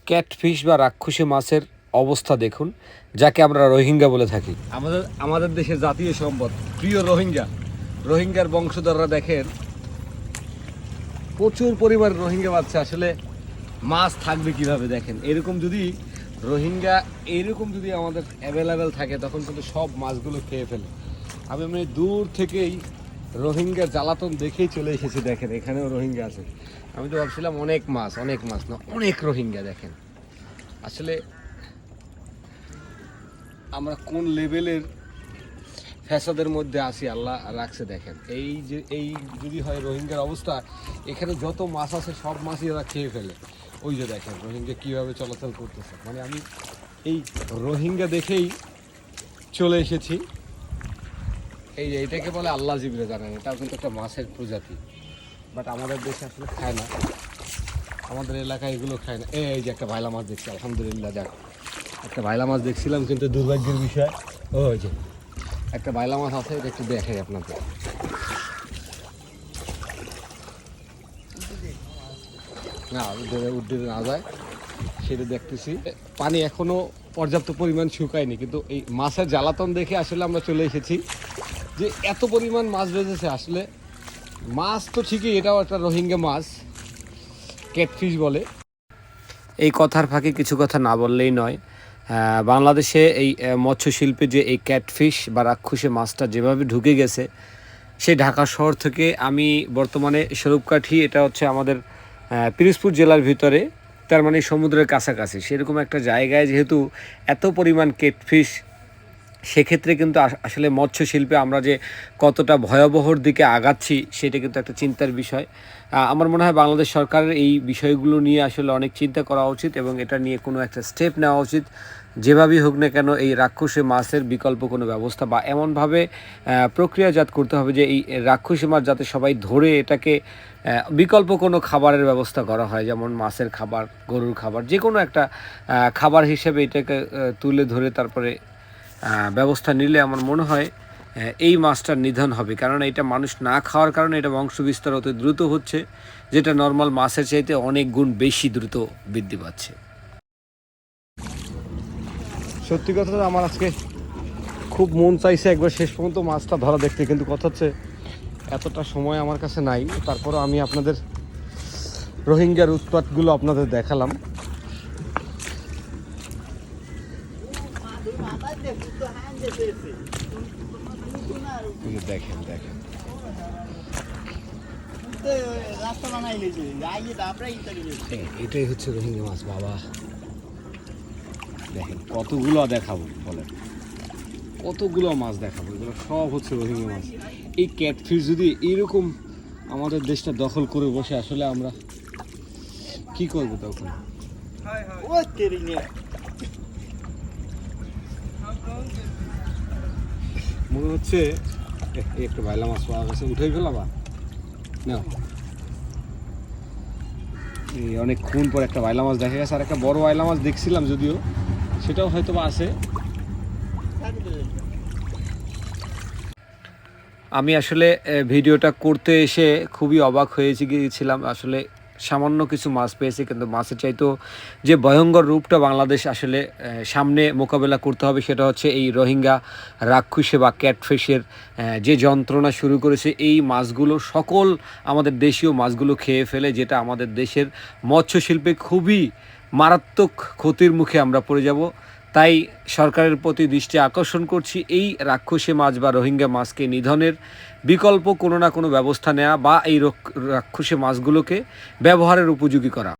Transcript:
Catfish বা রাক্ষসী মাছের অবস্থা দেখুন, যাকে আমরা রোহিঙ্গা বলে থাকি। আমাদের দেশের জাতীয় সম্পদ প্রিয় রোহিঙ্গা, রোহিঙ্গার বংশধররা দেখেন প্রচুর পরিমাণ রোহিঙ্গা বাচ্চা। আসলে মাছ থাকবে কিভাবে দেখেন, এরকম যদি রোহিঙ্গা এরকম যদি আমাদের অ্যাভেলেবেল থাকে তখন কিন্তু সব মাছগুলো খেয়ে ফেলে। আমি দূর থেকেই রোহিঙ্গার জ্বালাতন দেখেই চলে এসেছি। দেখেন এখানেও রোহিঙ্গা আছে। আমি তো ভাবছিলাম অনেক মাছ না, অনেক রোহিঙ্গা। দেখেন আসলে আমরা কোন লেভেলের ফ্যাসাদের মধ্যে আছি আল্লাহ রাখছে। দেখেন এই যদি হয় রোহিঙ্গার অবস্থা, এখানে যত মাছ আছে সব মাছই ওরা খেয়ে ফেলে। ওই যে দেখেন রোহিঙ্গা কীভাবে চলাচল করতেছে। মানে আমি এই রোহিঙ্গা দেখেই চলে এসেছি। এই যে এটাকে বলে আল্লাহ জিবরে, জানেন এটাও কিন্তু একটা মাছের প্রজাতি, বাট আমাদের দেশে আসলে খায় না, আমাদের এলাকায় এগুলো খায় না। এই যে একটা ভাইলা মাছ দেখছি, আলহামদুলিল্লাহ। যাক একটা ভাইলা মাছ দেখছিলাম, কিন্তু দুর্ভাগ্যের বিষয় ওই যে একটা ভাইলা মাছ আছে, এটা একটু দেখাই আপনাকে। না উঠে না যায় সেটা দেখতেছি। পানি এখনো পর্যাপ্ত পরিমাণ শুকায়নি, কিন্তু এই মাছের জ্বালাতন দেখে আসলে আমরা চলে এসেছি যে এত পরিমাণ মাছ বেজেছে। আসলে মাছ তো ঠিকই, এটাও একটা রোহিঙ্গা মাছ, ক্যাটফিশ বলে। এই কথার ফাঁকে কিছু কথা না বললেই নয়। বাংলাদেশে এই মৎস্যশিল্পে যে এই ক্যাটফিশ বা রাক্ষসী মাছটা যেভাবে ঢুকে গেছে, সেই ঢাকা শহর থেকে আমি বর্তমানে স্বরূপকাঠি, এটা হচ্ছে আমাদের পিরোজপুর জেলার ভিতরে, তার মানে সমুদ্রের কাছাকাছি সেরকম একটা জায়গায় যেহেতু এত পরিমাণ ক্যাটফিশ, সেক্ষেত্রে কিন্তু আসলে মৎস্যশিল্পে আমরা যে কতটা ভয়াবহর দিকে আগাচ্ছি সেটা কিন্তু একটা চিন্তার বিষয়। আমার মনে হয় বাংলাদেশ সরকারের এই বিষয়গুলো নিয়ে আসলে অনেক চিন্তা করা উচিত এবং এটা নিয়ে কোনো একটা স্টেপ নেওয়া উচিত। যেভাবেই হোক না কেন এই রাক্ষসী মাছের বিকল্প কোনো ব্যবস্থা বা এমনভাবে প্রক্রিয়াজাত করতে হবে যে এই রাক্ষসী মাছ যাতে সবাই ধরে এটাকে বিকল্প কোনো খাবারের ব্যবস্থা করা হয়, যেমন মাছের খাবার, গরুর খাবার, যে কোনো একটা খাবার হিসেবে এটাকে তুলে ধরে তারপরে ব্যবস্থা নিলে আমার মনে হয় এই মাছটার নিধন হবে। কারণ এটা মানুষ না খাওয়ার কারণে এটা বংশ বিস্তার অতি দ্রুত হচ্ছে, যেটা নর্মাল মাছের চাইতে অনেক গুণ বেশি দ্রুত বৃদ্ধি পাচ্ছে। সত্যি কথা আমার আজকে খুব মন চাইছে একবার শেষ পর্যন্ত মাছটা ধরা দেখতে, কিন্তু কথা হচ্ছে এতটা সময় আমার কাছে নাই। তারপরও আমি আপনাদের রোহিঙ্গার উৎপাতগুলো আপনাদের দেখালাম। দেখেন দেখেন এটাই হচ্ছে রোহিঙ্গা মাছ। বাবা দেখেন কতগুলো দেখাবো, বলেন কতগুলো মাছ দেখাবো, এগুলো সব হচ্ছে রোহিঙ্গা মাছ। এই ক্যাটফিশ যদি এরকম আমাদের দেশটা দখল করে বসে, আসলে আমরা কি করবো তখন? মনে হচ্ছে একটা বাইলা মাছ পাওয়া গেছে, উঠেই ফেলাবা না। এই অনেকক্ষণ পর একটা বাইলা মাছ দেখা গেছে, আর একটা বড় বাইলা মাছ দেখছিলাম, যদিও সেটাও হয়তো বা আছে। আমি আসলে ভিডিওটা করতে এসে খুবই অবাক গিয়েছিলাম। আসলে সামান্য কিছু মাছ পেয়েছি, কিন্তু মাছের চাইতেও যে ভয়ঙ্কর রূপটা বাংলাদেশ আসলে সামনে মোকাবেলা করতে হবে, সেটা হচ্ছে এই রোহিঙ্গা রাক্ষসী বা ক্যাটফিশের যে যন্ত্রণা শুরু করেছে। এই মাছগুলো সকল আমাদের দেশীয় মাছগুলো খেয়ে ফেলে, যেটা আমাদের দেশের মৎস্যশিল্পে খুবই মারাত্মক ক্ষতির মুখে আমরা পড়ে যাব। তাই সরকারের প্রতি দৃষ্টি আকর্ষণ করছি, এই রাক্ষসী মাছ বা রোহিঙ্গা মাছকে নিধনের বিকল্প কোনো না কোনো ব্যবস্থা নেওয়া বা এই রাক্ষসী মাছগুলোকে ব্যবহারের উপযোগী করা।